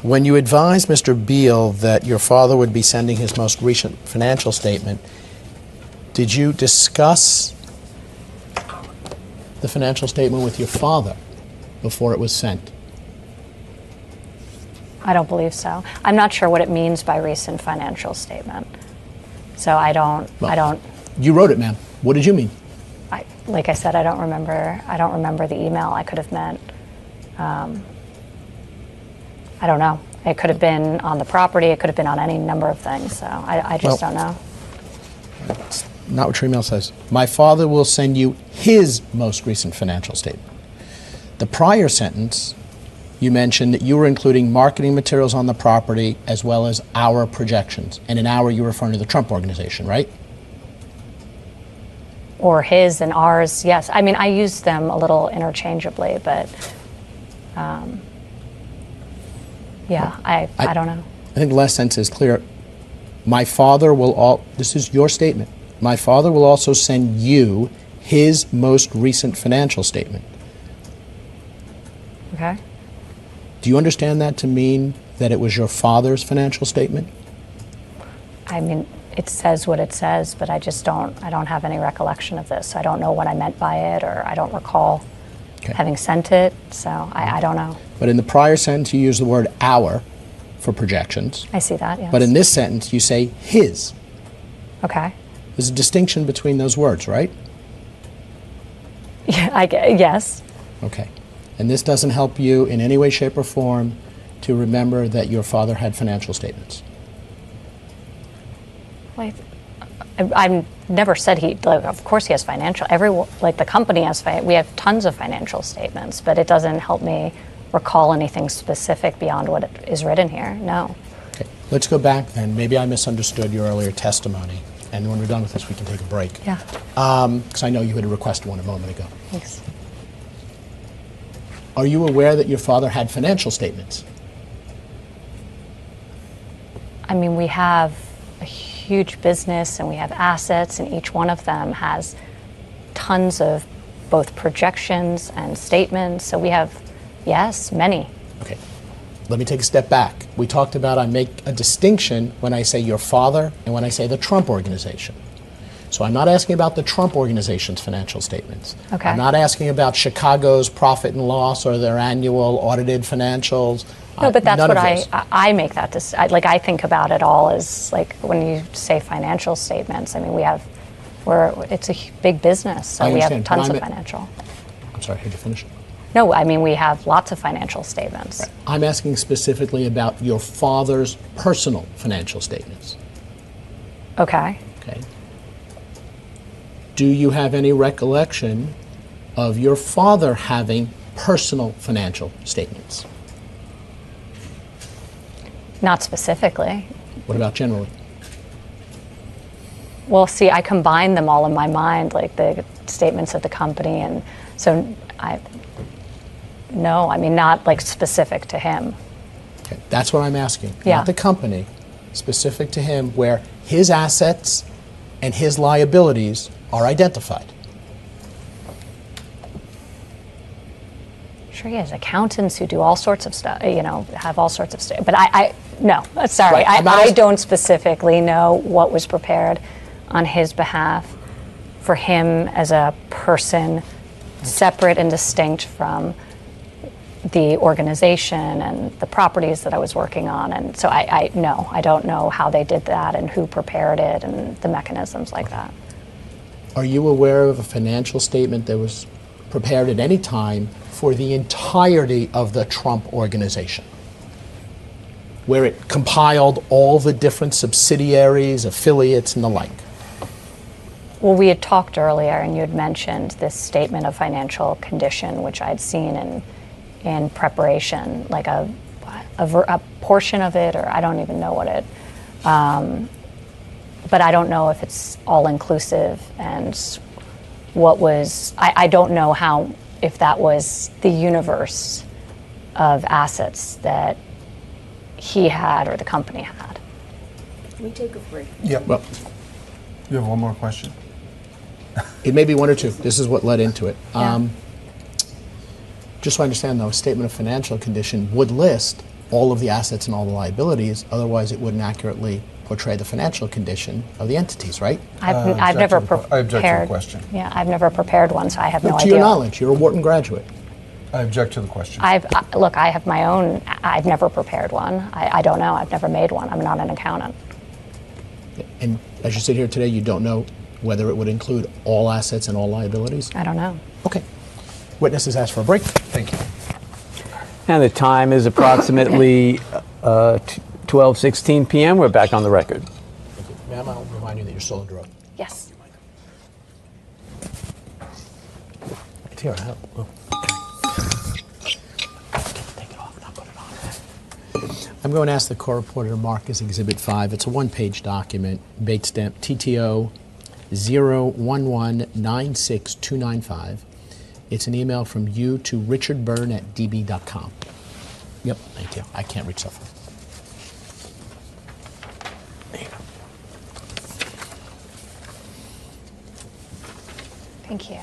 When you advised Mr. Beal that your father would be sending his most recent financial statement, did you discuss the financial statement with your father before it was sent? I don't believe so. I'm not sure what it means by recent financial statement. So I don't. You wrote it, ma'am. What did you mean? Like I said, I don't remember the email I could have meant. I don't know. It could have been on the property. It could have been on any number of things. So I just don't know. That's not what your email says. My father will send you his most recent financial statement. The prior sentence, you mentioned that you were including marketing materials on the property as well as our projections. And in our, you were referring to the Trump Organization, right? Or his and ours, yes. I mean, I use them a little interchangeably, but yeah, I don't know. I think the last sentence is clear. My father will this is your statement. My father will also send you his most recent financial statement. Okay. Do you understand that to mean that it was your father's financial statement? I mean, it says what it says, but I don't have any recollection of this. I don't know what I meant by it, or I don't recall having sent it, so I don't know. But in the prior sentence, you use the word our for projections. I see that, yes. But in this sentence, you say his. Okay. There's a distinction between those words, right? Yeah, yes. Okay. And this doesn't help you in any way, shape, or form to remember that your father had financial statements. Like, I've never said of course he has financial, the company has, we have tons of financial statements, but it doesn't help me recall anything specific beyond what is written here, no. Okay, let's go back then. Maybe I misunderstood your earlier testimony, and when we're done with this, we can take a break. Yeah. Because I know you had requested one a moment ago. Thanks. Are you aware that your father had financial statements? I mean, we have a huge business and we have assets, and each one of them has tons of both projections and statements. So we have, yes, many. Okay. Let me take a step back. We talked about I make a distinction when I say your father and when I say the Trump Organization. So I'm not asking about the Trump Organization's financial statements. Okay. I'm not asking about Chicago's profit and loss or their annual audited financials. No, but that's what I make that I think about it all as like when you say financial statements. I mean, it's a big business, so we have tons of financial. I'm sorry, did you finish? No, I mean, we have lots of financial statements. Right. I'm asking specifically about your father's personal financial statements. Okay. Okay. Do you have any recollection of your father having personal financial statements? Not specifically. What about generally? Well, see, I combine them all in my mind, like the statements of the company, and so no, I mean, not like specific to him. Okay, that's what I'm asking. Yeah. Not the company, specific to him, where his assets and his liabilities are identified. Sure, he has accountants who do all sorts of stuff, have all sorts of stuff. But no, sorry, Right, I don't specifically know what was prepared on his behalf for him as a person, separate and distinct from the organization and the properties that I was working on. And so I don't know how they did that and who prepared it and the mechanisms like that. Are you aware of a financial statement that was prepared at any time for the entirety of the Trump Organization, where it compiled all the different subsidiaries, affiliates, and the like? Well, we had talked earlier, and you had mentioned this statement of financial condition, which I'd seen in preparation, like a portion of it, or I don't even know what it. But I don't know if it's all inclusive and what was. I don't know if that was the universe of assets that he had or the company had. Can we take a break? Yeah. Well, You have one more question? it may be one or two. This is what led into it. Yeah. Just so I understand, though, a statement of financial condition would list all of the assets and all the liabilities. Otherwise, it wouldn't accurately portray the financial condition of the entities, right? I've never I object to the prepared. question. Yeah, I've never prepared one, so I have no To idea. your knowledge, you're a Wharton graduate. I object to the question. Look, I have my own. I've never prepared one. I don't know. I've never made one. I'm not an accountant. And as you sit here today, you don't know whether it would include all assets and all liabilities? I don't know. Okay. Witnesses asked for a break. Thank you. And the time is approximately 12:16 p.m. We're back on the record. Ma'am, I'll remind you that you're still under oath. Yes. It's here, I have. Oh, okay. Take it off and I'll put it on. I'm going to ask the court reporter to mark as Exhibit 5. It's a one-page document, date stamp TTO 011962995. It's an email from you to richardbyrne@db.com. Yep, thank you. I can't reach that far. There you go. Thank you.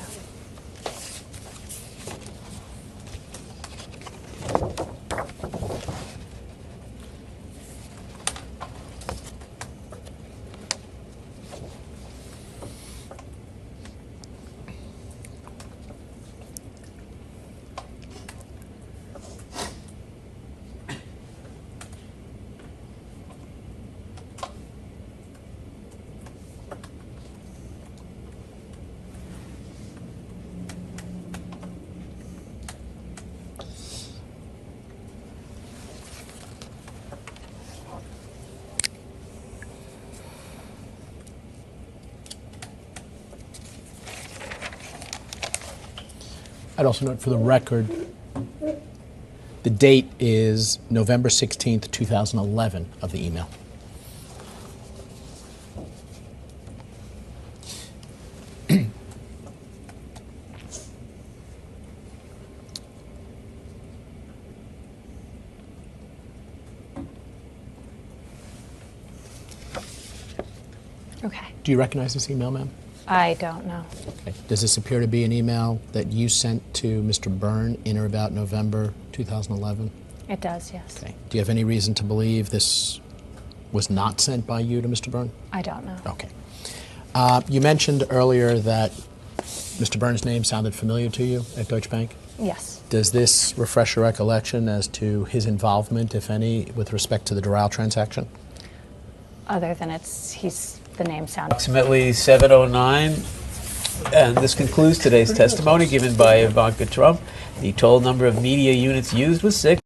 I'd also note for the record, the date is November 16th, 2011 of the email. Okay. Do you recognize this email, ma'am? I don't know. Okay. Does this appear to be an email that you sent to Mr. Byrne in or about November 2011? It does, yes. Okay. Do you have any reason to believe this was not sent by you to Mr. Byrne? I don't know. Okay. You mentioned earlier that Mr. Byrne's name sounded familiar to you at Deutsche Bank. Yes. Does this refresh your recollection as to his involvement, if any, with respect to the Doral transaction? Other than the name sounds. Approximately 7:09, and this concludes today's testimony given by Ivanka Trump. The total number of media units used was 6.